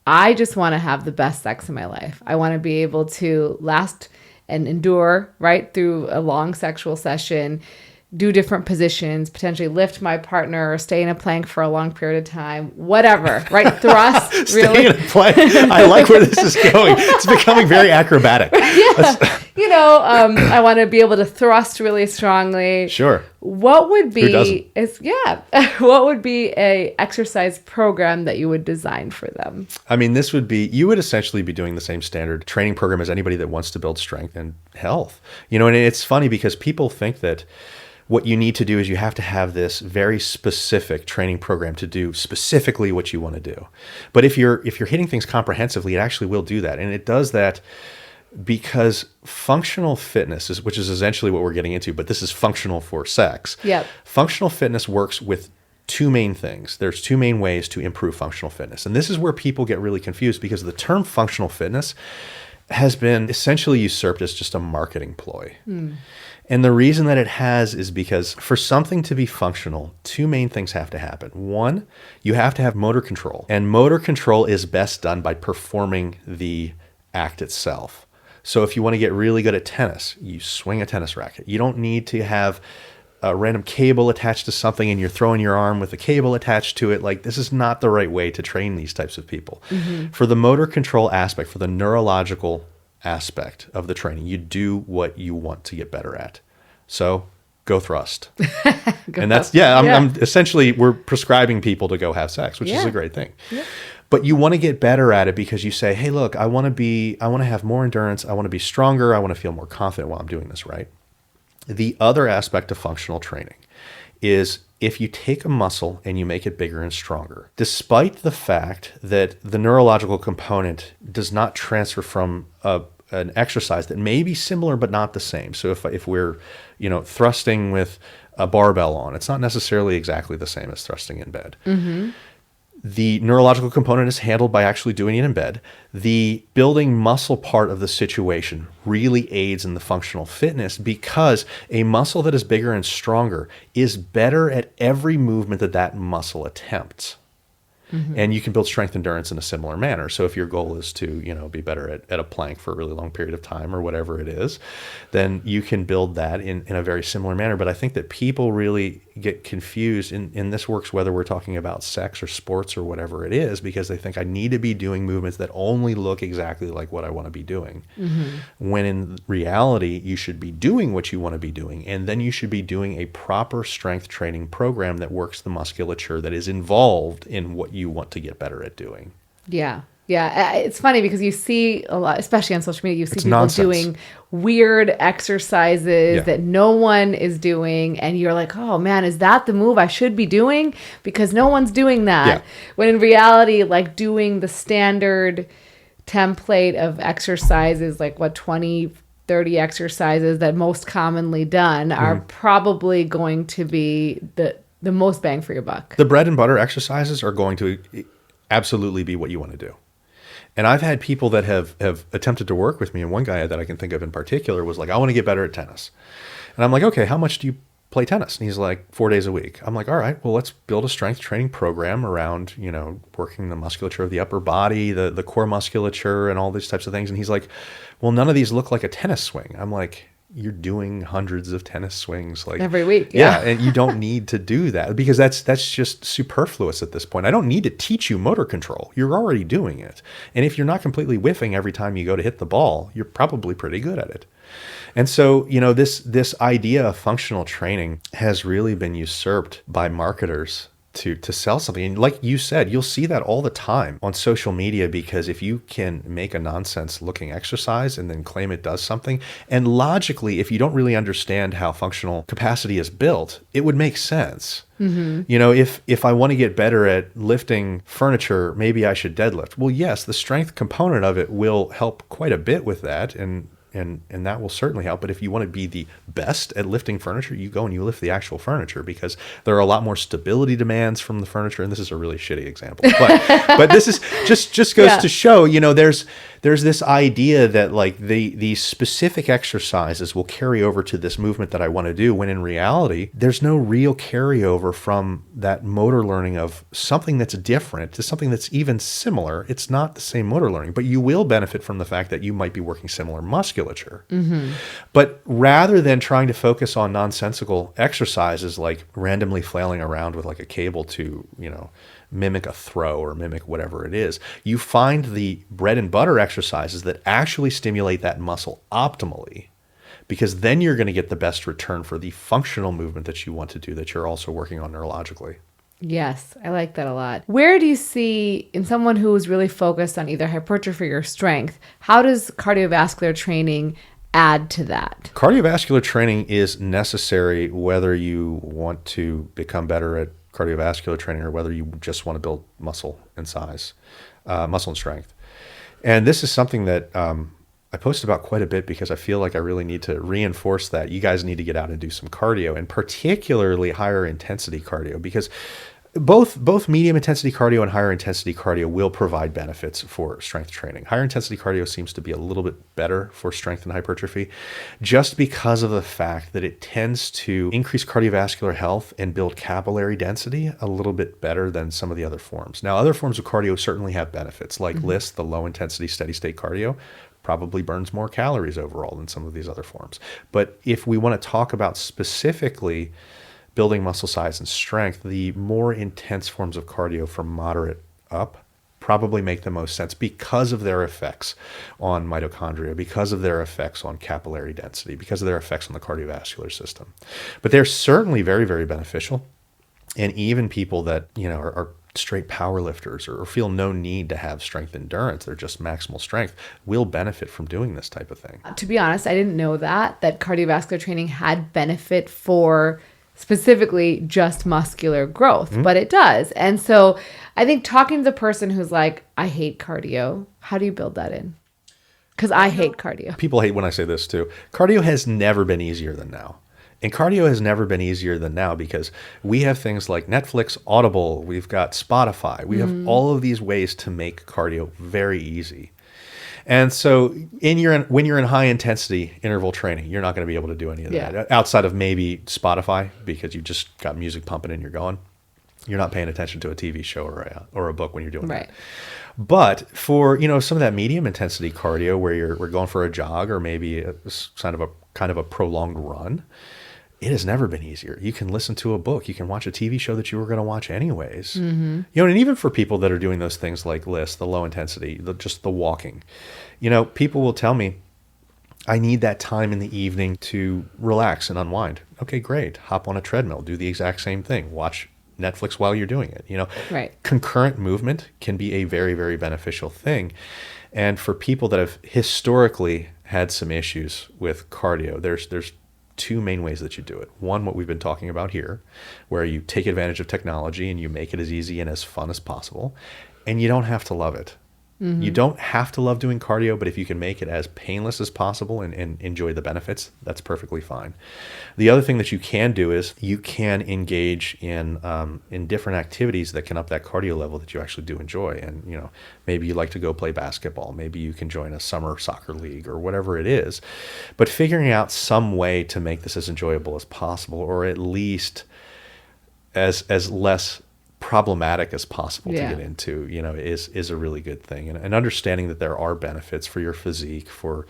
I just want to have the best sex in my life. I want to be able to last and endure right through a long sexual session, do different positions, potentially lift my partner, or stay in a plank for a long period of time, whatever, right? Thrust, Stay really. in a plank. I like where this is going. It's becoming very acrobatic. Yeah. I want to be able to thrust really strongly. Sure. What would Who doesn't? What would be a exercise program that you would design for them? I mean, you would essentially be doing the same standard training program as anybody that wants to build strength and health. And it's funny because people think that what you need to do is you have to have this very specific training program to do specifically what you want to do. But if you're hitting things comprehensively, it actually will do that. And it does that because functional fitness which is essentially what we're getting into, but this is functional for sex. Yep. Functional fitness works with two main things. There's two main ways to improve functional fitness. And this is where people get really confused because the term functional fitness has been essentially usurped as just a marketing ploy. And the reason that it has is because for something to be functional, two main things have to happen. One, you have to have motor control. And motor control is best done by performing the act itself. So if you want to get really good at tennis, you swing a tennis racket. You don't need to have a random cable attached to something and you're throwing your arm with a cable attached to it. Like, this is not the right way to train these types of people. Mm-hmm. For the motor control aspect, for the neurological aspect of the training, you do what you want to get better at. So go thrust. And that's, I'm essentially, we're prescribing people to go have sex, which is a great thing. Yeah. But you want to get better at it because you say, hey, look, I want to have more endurance. I want to be stronger. I want to feel more confident while I'm doing this, right? The other aspect of functional training is if you take a muscle and you make it bigger and stronger, despite the fact that the neurological component does not transfer from an exercise that may be similar but not the same. So if we're thrusting with a barbell on, it's not necessarily exactly the same as thrusting in bed. Mm-hmm. The neurological component is handled by actually doing it in bed. The building muscle part of the situation really aids in the functional fitness because a muscle that is bigger and stronger is better at every movement that muscle attempts. Mm-hmm. And you can build strength endurance in a similar manner. So if your goal is to, be better at a plank for a really long period of time or whatever it is, then you can build that in a very similar manner. But I think that people really get confused, and this works whether we're talking about sex or sports or whatever it is, because they think I need to be doing movements that only look exactly like what I want to be doing. Mm-hmm. When in reality, you should be doing what you want to be doing, and then you should be doing a proper strength training program that works the musculature that is involved in what you want to get better at doing. Yeah. Yeah. It's funny because you see a lot, especially on social media, you see people nonsense. doing weird exercises that no one is doing. And you're like, oh man, is that the move I should be doing? Because no one's doing that. Yeah. When in reality, like doing the standard template of exercises, like 20, 30 exercises that most commonly done are probably going to be the most bang for your buck. The bread and butter exercises are going to absolutely be what you want to do. And I've had people that have attempted to work with me, and one guy that I can think of in particular was like, I want to get better at tennis. And I'm like, okay, how much do you play tennis? And he's like, 4 days a week. I'm like, all right, well, let's build a strength training program around, working the musculature of the upper body, the core musculature, and all these types of things. And he's like, well, none of these look like a tennis swing. I'm like, you're doing hundreds of tennis swings like every week. Yeah. And you don't need to do that because that's just superfluous at this point. I don't need to teach you motor control. You're already doing it. And if you're not completely whiffing every time you go to hit the ball, you're probably pretty good at it. And so, this idea of functional training has really been usurped by marketers to sell something. And like you said, you'll see that all the time on social media, because if you can make a nonsense looking exercise and then claim it does something, and logically, if you don't really understand how functional capacity is built, it would make sense. Mm-hmm. If I want to get better at lifting furniture, maybe I should deadlift. Well, yes, the strength component of it will help quite a bit with that. And that will certainly help. But if you want to be the best at lifting furniture, you go and you lift the actual furniture, because there are a lot more stability demands from the furniture. And this is a really shitty example, but this is just goes to show, there's there's this idea that like these specific exercises will carry over to this movement that I want to do, when in reality, there's no real carryover from that motor learning of something that's different to something that's even similar. It's not the same motor learning, but you will benefit from the fact that you might be working similar musculature. But rather than trying to focus on nonsensical exercises like randomly flailing around with like a cable to, mimic a throw or mimic whatever it is, you find the bread and butter exercises that actually stimulate that muscle optimally, because then you're going to get the best return for the functional movement that you want to do, that you're also working on neurologically. Yes, I like that a lot. Where do you see, in someone who is really focused on either hypertrophy or strength, how does cardiovascular training add to that? Cardiovascular training is necessary whether you want to become better at cardiovascular training or whether you just want to build muscle and size, muscle and strength. And this is something that I post about quite a bit, because I feel like I really need to reinforce that you guys need to get out and do some cardio, and particularly higher intensity cardio, because both medium intensity cardio and higher intensity cardio will provide benefits for strength training. Higher intensity cardio seems to be a little bit better for strength and hypertrophy, just because of the fact that it tends to increase cardiovascular health and build capillary density a little bit better than some of the other forms. Now, other forms of cardio certainly have benefits, like LIST, the low intensity steady state cardio, probably burns more calories overall than some of these other forms. But if we want to talk about specifically building muscle size and strength, the more intense forms of cardio from moderate up probably make the most sense, because of their effects on mitochondria, because of their effects on capillary density, because of their effects on the cardiovascular system. But they're certainly very, very beneficial. And even people that, are straight power lifters or feel no need to have strength endurance, they're just maximal strength, will benefit from doing this type of thing. To be honest, I didn't know that cardiovascular training had benefit for specifically just muscular growth, but it does. And so I think talking to the person who's like, I hate cardio, how do you build that in? Because I hate cardio. People hate when I say this too. Cardio has never been easier than now. And cardio has never been easier than now, because we have things like Netflix, Audible, we've got Spotify, we have all of these ways to make cardio very easy. And so when you're in high intensity interval training, you're not going to be able to do any of that outside of maybe Spotify, because you just got music pumping and you're going. You're not paying attention to a TV show or a book when you're doing that. But for some of that medium intensity cardio where we're going for a jog or maybe kind of a prolonged run, it has never been easier. You can listen to a book. You can watch a TV show that you were going to watch anyways. And even for people that are doing those things like LIST, the low intensity, just the walking, people will tell me, I need that time in the evening to relax and unwind. Okay, great. Hop on a treadmill. Do the exact same thing. Watch Netflix while you're doing it. Concurrent movement can be a very, very beneficial thing. And for people that have historically had some issues with cardio, there's two main ways that you do it. One, what we've been talking about here, where you take advantage of technology and you make it as easy and as fun as possible. And you don't have to love it. You don't have to love doing cardio, but if you can make it as painless as possible and enjoy the benefits, that's perfectly fine. The other thing that you can do is you can engage in different activities that can up that cardio level that you actually do enjoy. And maybe you like to go play basketball. Maybe you can join a summer soccer league or whatever it is. But figuring out some way to make this as enjoyable as possible, or at least as less problematic as possible to get into, is a really good thing. And understanding that there are benefits for your physique, for,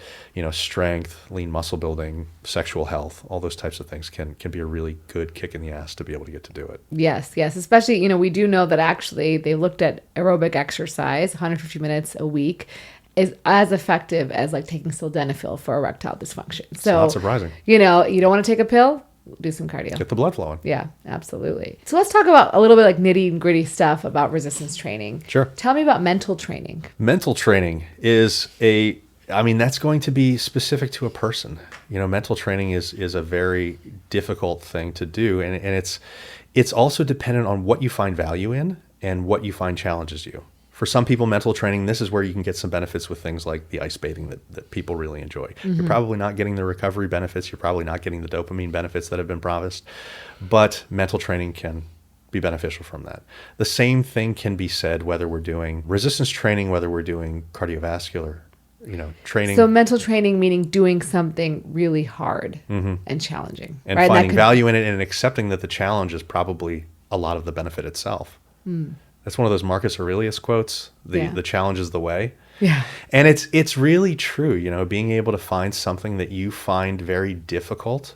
strength, lean muscle building, sexual health, all those types of things can be a really good kick in the ass to be able to get to do it. Yes. Especially, we do know that actually they looked at aerobic exercise, 150 minutes a week, is as effective as like taking sildenafil for erectile dysfunction. So not surprising. You don't want to take a pill? Do some cardio. Get the blood flowing. Yeah, absolutely. So let's talk about a little bit like nitty and gritty stuff about resistance training. Sure. Tell me about mental training. Mental training is that's going to be specific to a person. Mental training is a very difficult thing to do. And it's also dependent on what you find value in and what you find challenges you. For some people, mental training, this is where you can get some benefits with things like the ice bathing that people really enjoy. You're probably not getting the recovery benefits. You're probably not getting the dopamine benefits that have been promised. But mental training can be beneficial from that. The same thing can be said whether we're doing resistance training, whether we're doing cardiovascular training. So mental training meaning doing something really hard and challenging. And right? finding value in it and accepting that the challenge is probably a lot of the benefit itself. That's one of those Marcus Aurelius quotes, the challenge is the way. Yeah. And it's really true, being able to find something that you find very difficult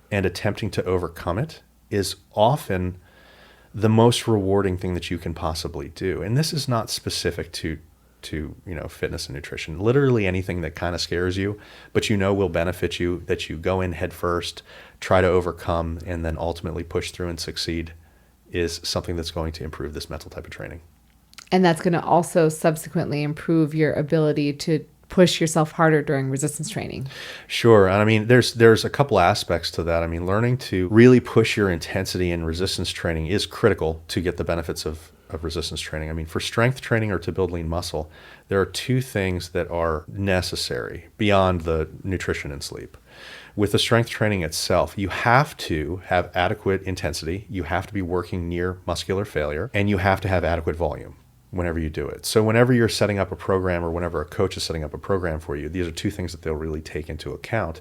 and attempting to overcome it is often the most rewarding thing that you can possibly do. And this is not specific to fitness and nutrition. Literally anything that kind of scares you, but will benefit you, that you go in head first, try to overcome, and then ultimately push through and succeed is something that's going to improve this mental type of training. And that's going to also subsequently improve your ability to push yourself harder during resistance training. Sure. And I mean, there's a couple aspects to that. I mean, learning to really push your intensity in resistance training is critical to get the benefits of resistance training. I mean, for strength training or to build lean muscle, there are two things that are necessary beyond the nutrition and sleep. With the strength training itself, you have to have adequate intensity, you have to be working near muscular failure, and you have to have adequate volume whenever you do it. So whenever you're setting up a program or whenever a coach is setting up a program for you, these are two things that they'll really take into account.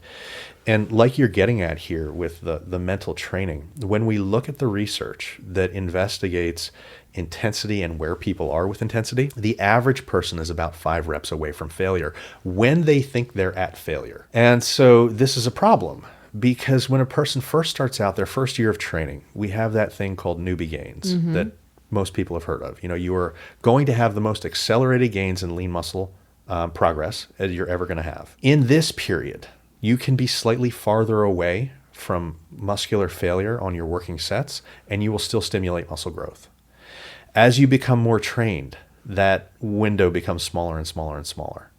And like you're getting at here with the mental training, when we look at the research that investigates intensity and where people are with intensity, the average person is about 5 reps away from failure when they think they're at failure. And so this is a problem because when a person first starts out their first year of training, we have that thing called newbie gains that most people have heard of. You are going to have the most accelerated gains in lean muscle progress as you're ever going to have. In this period, you can be slightly farther away from muscular failure on your working sets, and you will still stimulate muscle growth. As you become more trained, that window becomes smaller and smaller and smaller.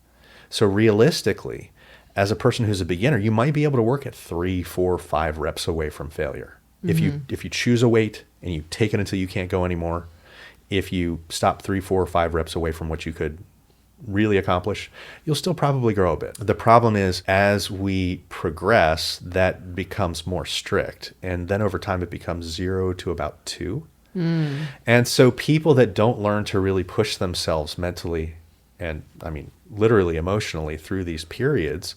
So realistically, as a person who's a beginner, you might be able to work at 3, 4, 5 reps away from failure. If you choose a weight and you take it until you can't go anymore, if you stop 3, 4, 5 reps away from what you could really accomplish, you'll still probably grow a bit. The problem is as we progress, that becomes more strict. And then over time, it becomes 0 to about 2. And so people that don't learn to really push themselves mentally and literally emotionally through these periods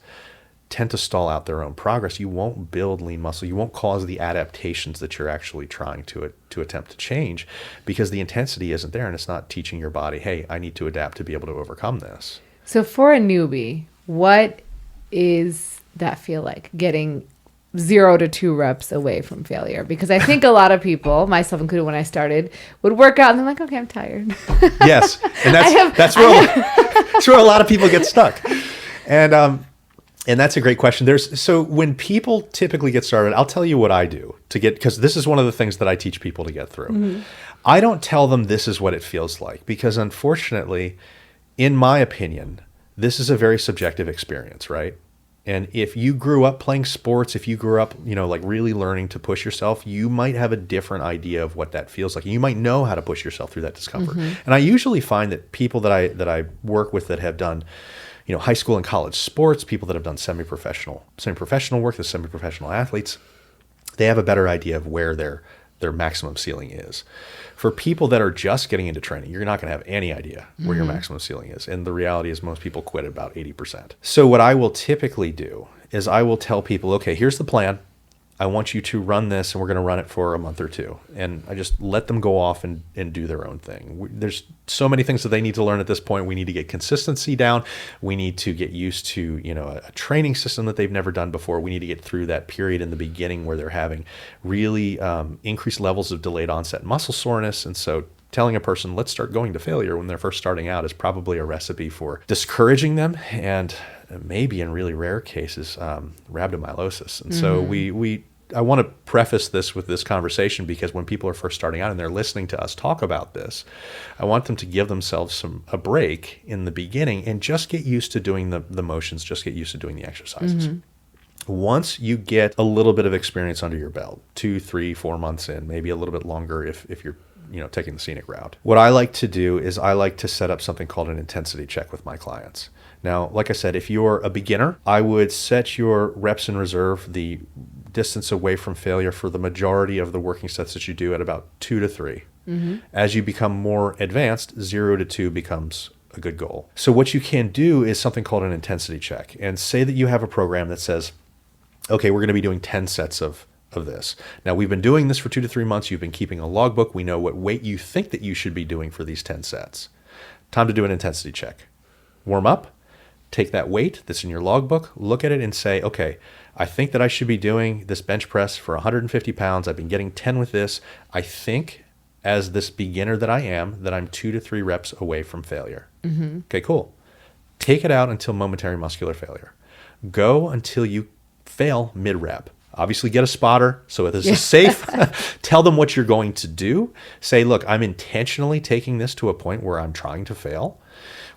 tend to stall out their own progress. You won't build lean muscle. You won't cause the adaptations that you're actually trying to attempt to change because the intensity isn't there and it's not teaching your body, hey, I need to adapt to be able to overcome this. So for a newbie, what is that feel like, getting 0 to 2 reps away from failure? Because I think a lot of people, myself included when I started, would work out and they're like, okay, I'm tired. Yes. And that's where a lot of people get stuck. And that's a great question. So when people typically get started, I'll tell you what I do because this is one of the things that I teach people to get through. I don't tell them this is what it feels like because unfortunately, in my opinion, this is a very subjective experience, right? And if you grew up playing sports, if you grew up, really learning to push yourself, you might have a different idea of what that feels like. You might know how to push yourself through that discomfort. And I usually find that people that I work with that have done, high school and college sports, people that have done semi-professional work, the semi-professional athletes, they have a better idea of where their maximum ceiling is. For people that are just getting into training, you're not going to have any idea where your maximum ceiling is. And the reality is most people quit at about 80%. So what I will typically do is I will tell people, okay, here's the plan. I want you to run this and we're going to run it for a month or 2. And I just let them go off and do their own thing. There's so many things that they need to learn at this point. We need to get consistency down. We need to get used to, a training system that they've never done before. We need to get through that period in the beginning where they're having really increased levels of delayed onset muscle soreness. And so telling a person, let's start going to failure when they're first starting out is probably a recipe for discouraging them and maybe in really rare cases, rhabdomyolysis. And so I want to preface this with this conversation because when people are first starting out and they're listening to us talk about this, I want them to give themselves a break in the beginning and just get used to doing the motions, just get used to doing the exercises. Once you get a little bit of experience under your belt, 2, 3, 4 months in, maybe a little bit longer if you're taking the scenic route. What I like to do is I like to set up something called an intensity check with my clients. Now, like I said, if you're a beginner, I would set your reps in reserve, the distance away from failure for the majority of the working sets that you do at about 2 to 3. As you become more advanced, 0 to 2 becomes a good goal. So what you can do is something called an intensity check. And say that you have a program that says, okay, we're going to be doing 10 sets of this. Now, we've been doing this for 2 to 3 months. You've been keeping a logbook. We know what weight you think that you should be doing for these 10 sets. Time to do an intensity check. Warm up, take that weight that's in your logbook, look at it and say, okay, I think that I should be doing this bench press for 150 pounds. I've been getting 10 with this. I think as this beginner that I am, that I'm 2 to 3 reps away from failure. Mm-hmm. Okay, cool. Take it out until momentary muscular failure. Go until you fail mid-rep. Obviously get a spotter so this is safe. Tell them what you're going to do. Say, look, I'm intentionally taking this to a point where I'm trying to fail,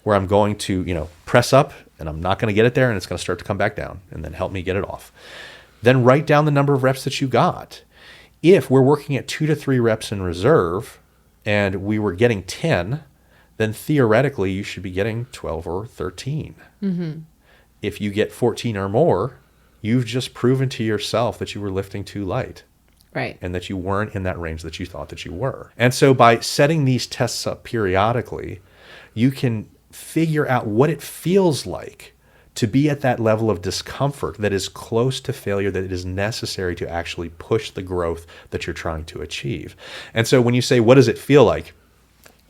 where I'm going to, press up and I'm not going to get it there and it's going to start to come back down, and then help me get it off. Then write down the number of reps that you got. If we're working at 2 to 3 reps in reserve and we were getting 10, then theoretically you should be getting 12 or 13. Mm-hmm. If you get 14 or more, you've just proven to yourself that you were lifting too light. Right. And that you weren't in that range that you thought that you were. And so by setting these tests up periodically, you can figure out what it feels like to be at that level of discomfort that is close to failure, that it is necessary to actually push the growth that you're trying to achieve. And so when you say, what does it feel like?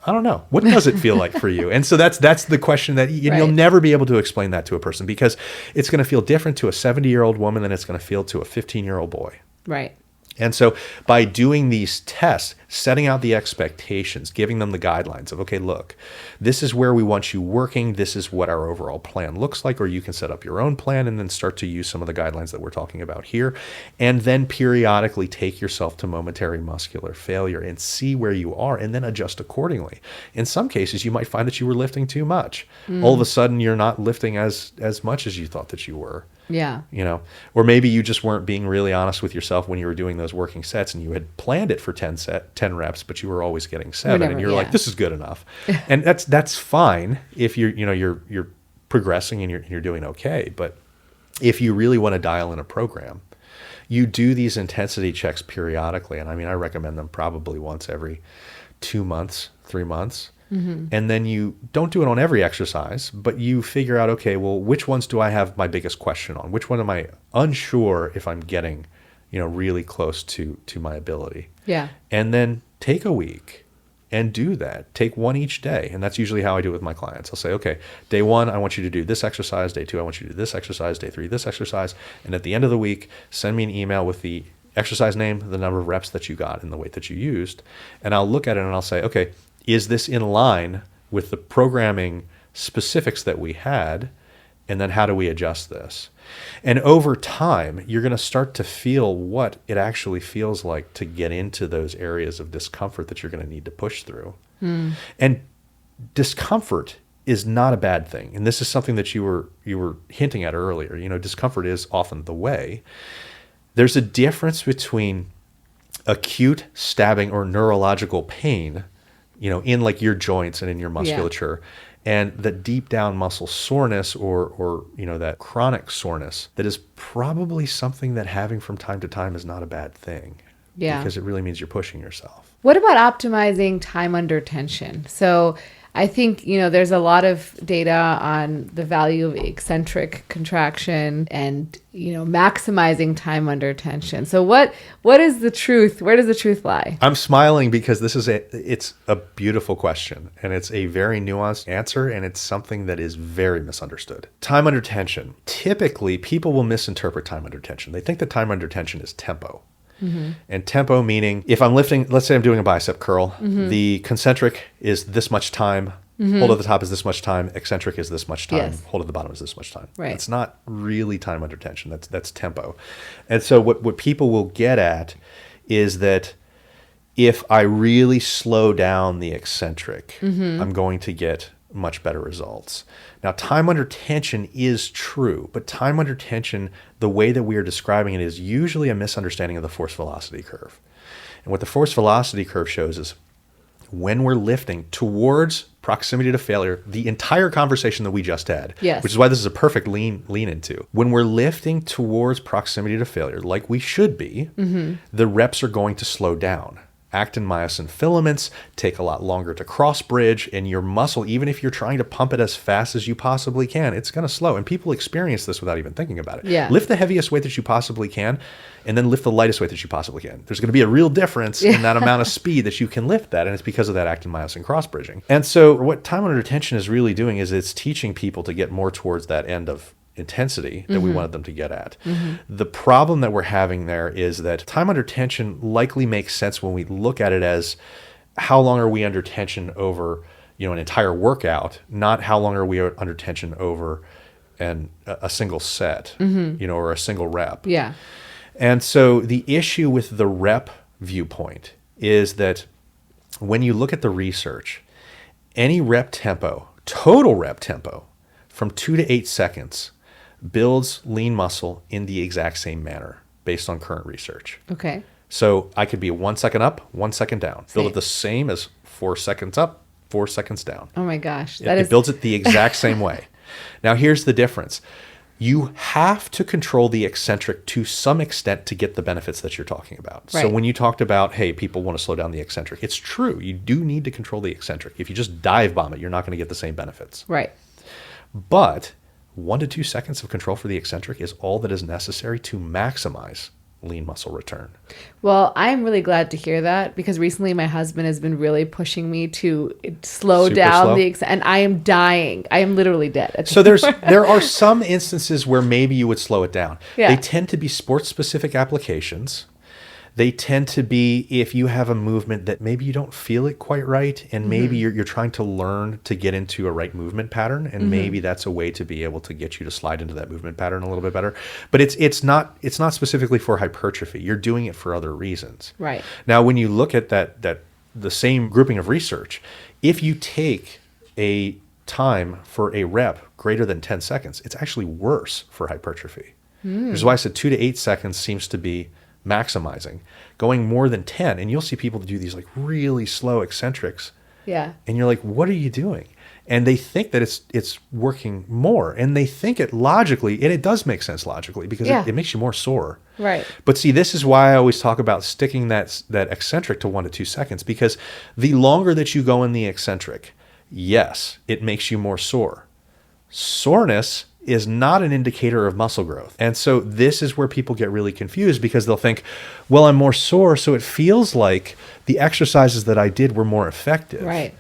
I don't know. What does it feel like for you? And so that's the question that you'll never be able to explain that to a person, because it's going to feel different to a 70-year-old woman than it's going to feel to a 15-year-old boy. Right. And so by doing these tests, setting out the expectations, giving them the guidelines of, okay, look, this is where we want you working. This is what our overall plan looks like. Or you can set up your own plan and then start to use some of the guidelines that we're talking about here. And then periodically take yourself to momentary muscular failure and see where you are and then adjust accordingly. In some cases, you might find that you were lifting too much. All of a sudden, you're not lifting as much as you thought that you were. Yeah. Or maybe you just weren't being really honest with yourself when you were doing those working sets, and you had planned it for 10 reps, but you were always getting 7, and you're like, this is good enough. And that's fine if you're progressing and you're doing okay. But if you really want to dial in a program, you do these intensity checks periodically. And I recommend them probably once every 2 months, 3 months. Mm-hmm. And then you don't do it on every exercise, but you figure out, okay, well, which ones do I have my biggest question on? Which one am I unsure if I'm getting, really close to my ability? Yeah. And then take a week and do that. Take one each day. And that's usually how I do it with my clients. I'll say, okay, day 1, I want you to do this exercise. Day 2, I want you to do this exercise. Day 3, this exercise. And at the end of the week, send me an email with the exercise name, the number of reps that you got, and the weight that you used. And I'll look at it and I'll say, okay, is this in line with the programming specifics that we had? And then how do we adjust this? And over time, you're going to start to feel what it actually feels like to get into those areas of discomfort that you're going to need to push through. And discomfort is not a bad thing. And this is something that you were hinting at earlier. Discomfort is often the way. There's a difference between acute stabbing or neurological pain, in like your joints and in your musculature, and the deep down muscle soreness or that chronic soreness that is probably something that having from time to time is not a bad thing. Yeah. Because it really means you're pushing yourself. What about optimizing time under tension? So I think, there's a lot of data on the value of eccentric contraction and, maximizing time under tension. So what is the truth? Where does the truth lie? I'm smiling because it's a beautiful question, and it's a very nuanced answer, and it's something that is very misunderstood. Time under tension. Typically, people will misinterpret time under tension. They think that time under tension is tempo. Mm-hmm. And tempo meaning if I'm lifting, let's say I'm doing a bicep curl, the concentric is this much time, hold at the top is this much time, eccentric is this much time, hold at the bottom is this much time. Right. It's not really time under tension. That's tempo. And so what people will get at is that if I really slow down the eccentric, I'm going to get much better results. Now, time under tension is true, but time under tension, the way that we are describing it is usually a misunderstanding of the force velocity curve. And what the force velocity curve shows is when we're lifting towards proximity to failure, the entire conversation that we just had, which is why this is a perfect lean into. When we're lifting towards proximity to failure, like we should be, the reps are going to slow down. actin myosin filaments take a lot longer to cross bridge, and your muscle, even if you're trying to pump it as fast as you possibly can, it's going to slow. And people experience this without even thinking about it. Yeah. Lift the heaviest weight that you possibly can, and then lift the lightest weight that you possibly can. There's going to be a real difference in that amount of speed that you can lift that, and it's because of that actin myosin cross bridging. And so what time under tension is really doing is it's teaching people to get more towards that end of intensity that we wanted them to get at. The problem that we're having there is that time under tension likely makes sense when we look at it as how long are we under tension over, an entire workout, not how long are we under tension over a single set, or a single rep. Yeah. And so the issue with the rep viewpoint is that when you look at the research, any rep tempo, total rep tempo from 2 to 8 seconds builds lean muscle in the exact same manner based on current research. Okay. So I could be 1 second up, 1 second down. Build it the same as 4 seconds up, 4 seconds down. Oh my gosh. It builds it the exact same way. Now here's the difference. You have to control the eccentric to some extent to get the benefits that you're talking about. Right. So when you talked about, hey, people want to slow down the eccentric, it's true. You do need to control the eccentric. If you just dive bomb it, you're not going to get the same benefits. Right. But 1 to 2 seconds of control for the eccentric is all that is necessary to maximize lean muscle return. Well, I'm really glad to hear that because recently my husband has been really pushing me to slow down and I am dying. I am literally dead. So there are some instances where maybe you would slow it down. Yeah. They tend to be sports specific applications. They tend to be if you have a movement that maybe you don't feel it quite right, and maybe you're trying to learn to get into a right movement pattern, and maybe that's a way to be able to get you to slide into that movement pattern a little bit better. But it's not specifically for hypertrophy. You're doing it for other reasons. Right. Now, when you look at that the same grouping of research, if you take a time for a rep greater than 10 seconds, it's actually worse for hypertrophy. Which is why I said 2 to 8 seconds seems to be maximizing. Going more than 10, and you'll see people do these like really slow eccentrics. Yeah. And you're like, what are you doing? And they think that it's working more, and they think it logically, and it does make sense logically because it makes you more sore. Right. But see, this is why I always talk about sticking that eccentric to 1 to 2 seconds, because the longer that you go in the eccentric, yes, it makes you more sore. Soreness is not an indicator of muscle growth. And so this is where people get really confused because they'll think, well, I'm more sore, so it feels like the exercises that I did were more effective. Right.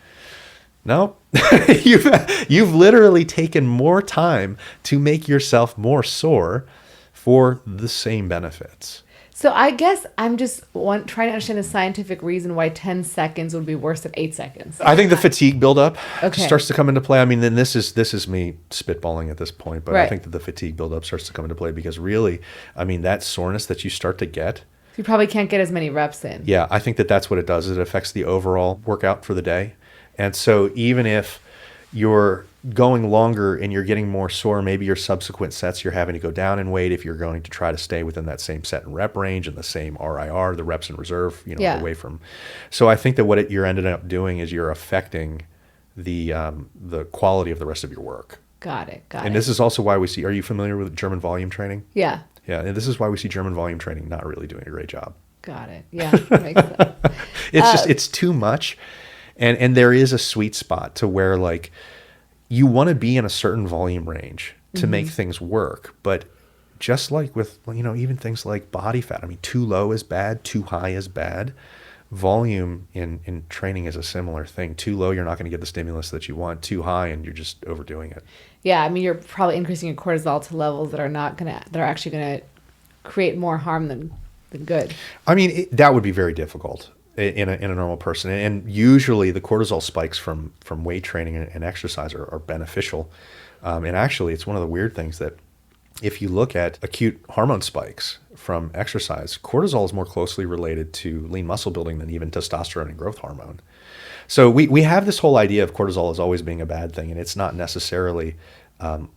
No, you've literally taken more time to make yourself more sore for the same benefits. So I guess I'm just trying to understand the scientific reason why 10 seconds would be worse than 8 seconds. I think the fatigue buildup Okay. starts to come into play. I mean, then this is me spitballing at this point, but Right. I think that the fatigue buildup starts to come into play because really, I mean, that soreness that you start to get, You probably can't get as many reps in. yeah, I think that's what it does. It affects the overall workout for the day. And so even if you're going longer and you're getting more sore, maybe your subsequent sets, you're having to go down in weight if you're going to try to stay within that same set and rep range and the same RIR, the reps in reserve, away from. So I think that what you're ended up doing is you're affecting the quality of the rest of your work. Got it. And this is also why we see, are you familiar with German volume training? Yeah. Yeah. And this is why we see German volume training not really doing a great job. Got it. Yeah. That makes sense. It's too much. And there is a sweet spot to where like you want to be in a certain volume range to make things work. But just like with, even things like body fat, I mean, too low is bad, too high is bad. Volume in training is a similar thing. Too low, you're not going to get the stimulus that you want. Too high, and you're just overdoing it. Yeah. I mean, you're probably increasing your cortisol to levels that are actually going to create more harm than good. I mean, that would be very difficult in a normal person. And usually the cortisol spikes from weight training and exercise are beneficial. And actually, it's one of the weird things that if you look at acute hormone spikes from exercise, cortisol is more closely related to lean muscle building than even testosterone and growth hormone. So we have this whole idea of cortisol as always being a bad thing, and it's not necessarily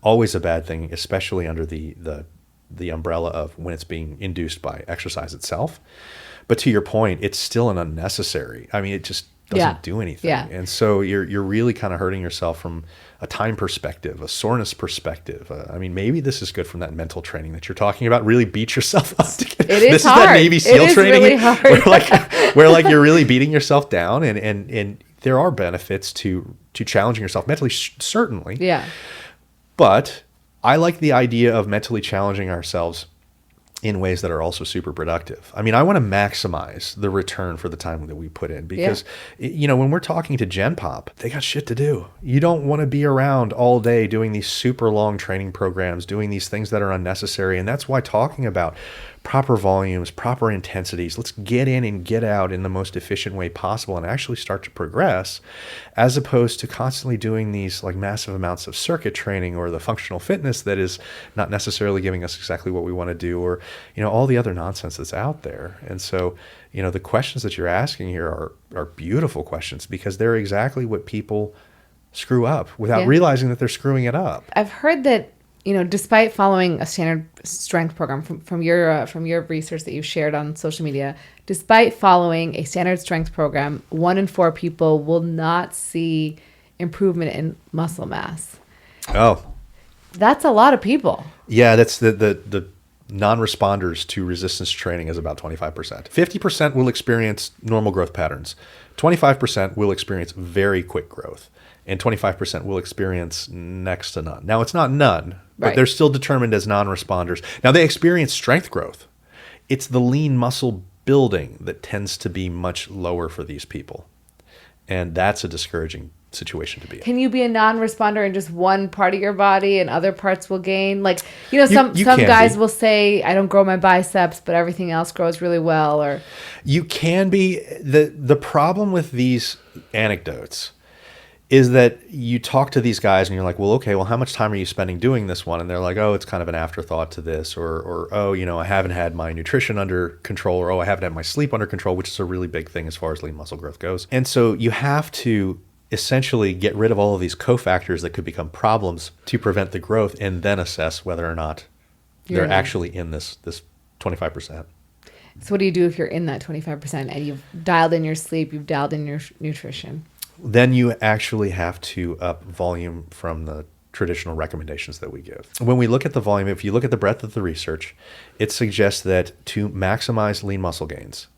always a bad thing, especially under the umbrella of when it's being induced by exercise itself. But to your point, it's still an unnecessary. I mean, doesn't do anything. And so you're really kind of hurting yourself from a time perspective, a soreness perspective. I mean, maybe this is good from that mental training that you're talking about. Really beat yourself up. This is that Navy SEAL training really hard. where you're really beating yourself down, and there are benefits to challenging yourself mentally, certainly. Yeah. But I like the idea of mentally challenging ourselves in ways that are also super productive. I mean, I want to maximize the return for the time that we put in because, when we're talking to Gen Pop, they got shit to do. You don't want to be around all day doing these super long training programs, doing these things that are unnecessary. And that's why talking about proper volumes, proper intensities, let's get in and get out in the most efficient way possible and actually start to progress, as opposed to constantly doing these like massive amounts of circuit training or the functional fitness that is not necessarily giving us exactly what we want to do, or all the other nonsense that's out there. And so the questions that you're asking here are beautiful questions, because they're exactly what people screw up without realizing that they're screwing it up. I've heard that despite following a standard strength program from your research that you've shared on social media, despite following a standard strength program, 1 in 4 people will not see improvement in muscle mass. Oh, that's a lot of people. Yeah, that's the non-responders to resistance training is about 25%. 50% will experience normal growth patterns. 25% will experience very quick growth. And 25% will experience next to none. Now, it's not none, but they're still determined as non-responders. Now, they experience strength growth. It's the lean muscle building that tends to be much lower for these people. And that's a discouraging situation to be in. Can you be a non-responder in just one part of your body and other parts will gain? Like, some guys will say, I don't grow my biceps, but everything else grows really well. Or you can be. The problem with these anecdotes is that you talk to these guys and you're like, well, okay, well, how much time are you spending doing this one? And they're like, oh, it's kind of an afterthought to this, or oh, I haven't had my nutrition under control, or oh, I haven't had my sleep under control, which is a really big thing as far as lean muscle growth goes. And so you have to essentially get rid of all of these cofactors that could become problems to prevent the growth, and then assess whether or not they're actually in this 25%. So what do you do if you're in that 25% and you've dialed in your sleep, you've dialed in your nutrition? Then you actually have to up volume from the traditional recommendations that we give. When we look at the volume, if you look at the breadth of the research, it suggests that to maximize lean muscle gains,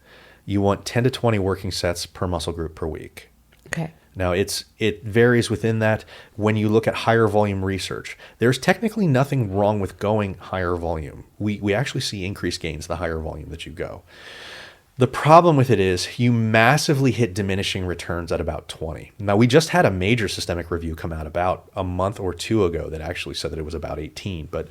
you want 10 to 20 working sets per muscle group per week. Okay. Now, it varies within that. When you look at higher volume research, there's technically nothing wrong with going higher volume. We actually see increased gains the higher volume that you go. The problem with it is you massively hit diminishing returns at about 20. Now, we just had a major systemic review come out about a month or two ago that actually said that it was about 18. But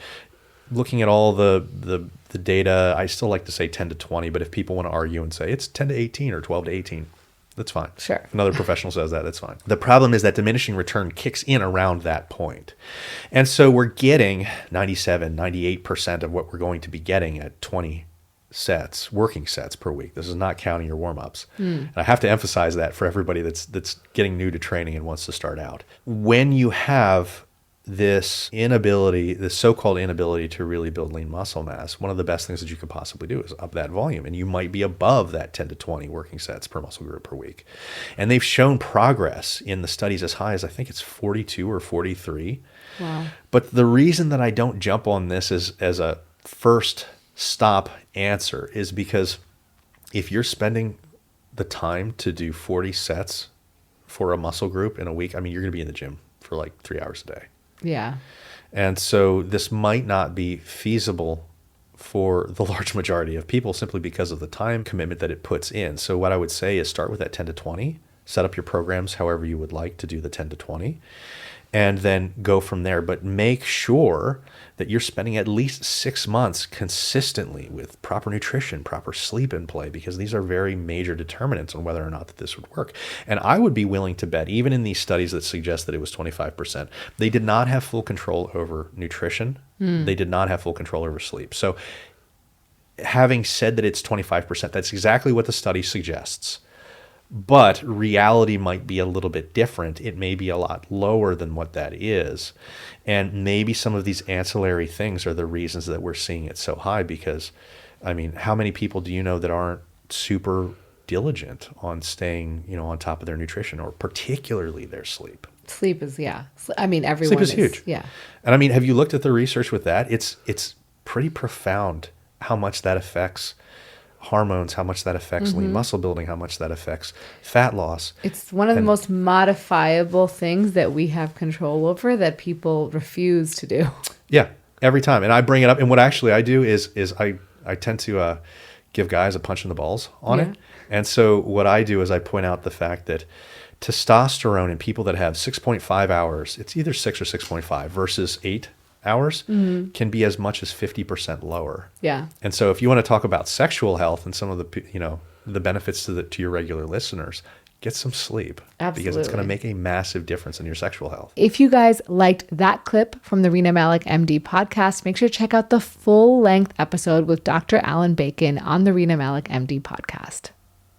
looking at all the data, I still like to say 10 to 20. But if people want to argue and say it's 10 to 18 or 12 to 18, that's fine. Sure. If another professional says that, that's fine. The problem is that diminishing return kicks in around that point. And so we're getting 97, 98% of what we're going to be getting at 20 working sets per week. This is not counting your warm-ups. And I have to emphasize that for everybody that's getting new to training and wants to start out. When you have this so-called inability to really build lean muscle mass, one of the best things that you could possibly do is up that volume. And you might be above that 10 to 20 working sets per muscle group per week. And they've shown progress in the studies as high as, I think it's 42 or 43. Wow. But the reason that I don't jump on this as a first stop answer is because if you're spending the time to do 40 sets for a muscle group in a week, I mean, you're going to be in the gym for like 3 hours a day. Yeah. And so this might not be feasible for the large majority of people simply because of the time commitment that it puts in. So what I would say is start with that 10 to 20, set up your programs however you would like to do the 10 to 20, and then go from there. But make sure that you're spending at least 6 months consistently with proper nutrition, proper sleep in play, because these are very major determinants on whether or not that this would work. And I would be willing to bet, even in these studies that suggest that it was 25%, they did not have full control over nutrition. They did not have full control over sleep. So having said that it's 25%, that's exactly what the study suggests. But reality might be a little bit different. It may be a lot lower than what that is. And maybe some of these ancillary things are the reasons that we're seeing it so high, because, I mean, how many people do you know that aren't super diligent on staying, on top of their nutrition, or particularly their sleep. Sleep is, I mean, everyone Sleep is huge. Yeah. And I mean, have you looked at the research with that? It's pretty profound how much that affects hormones, how much that affects lean muscle building, how much that affects fat loss. It's one of the most modifiable things that we have control over that people refuse to do. Yeah, every time. And I bring it up. And what actually I do is I tend to give guys a punch in the balls on it. And so what I do is I point out the fact that testosterone in people that have 6.5 hours, it's either 6 or 6.5 versus 8 hours, can be as much as 50% lower. Yeah. And so if you want to talk about sexual health and some of the benefits to your regular listeners, get some sleep. Absolutely. Because it's going to make a massive difference in your sexual health. If you guys liked that clip from the Rena Malik MD podcast, make sure to check out the full length episode with Dr. Allan Bacon on the Rena Malik MD podcast.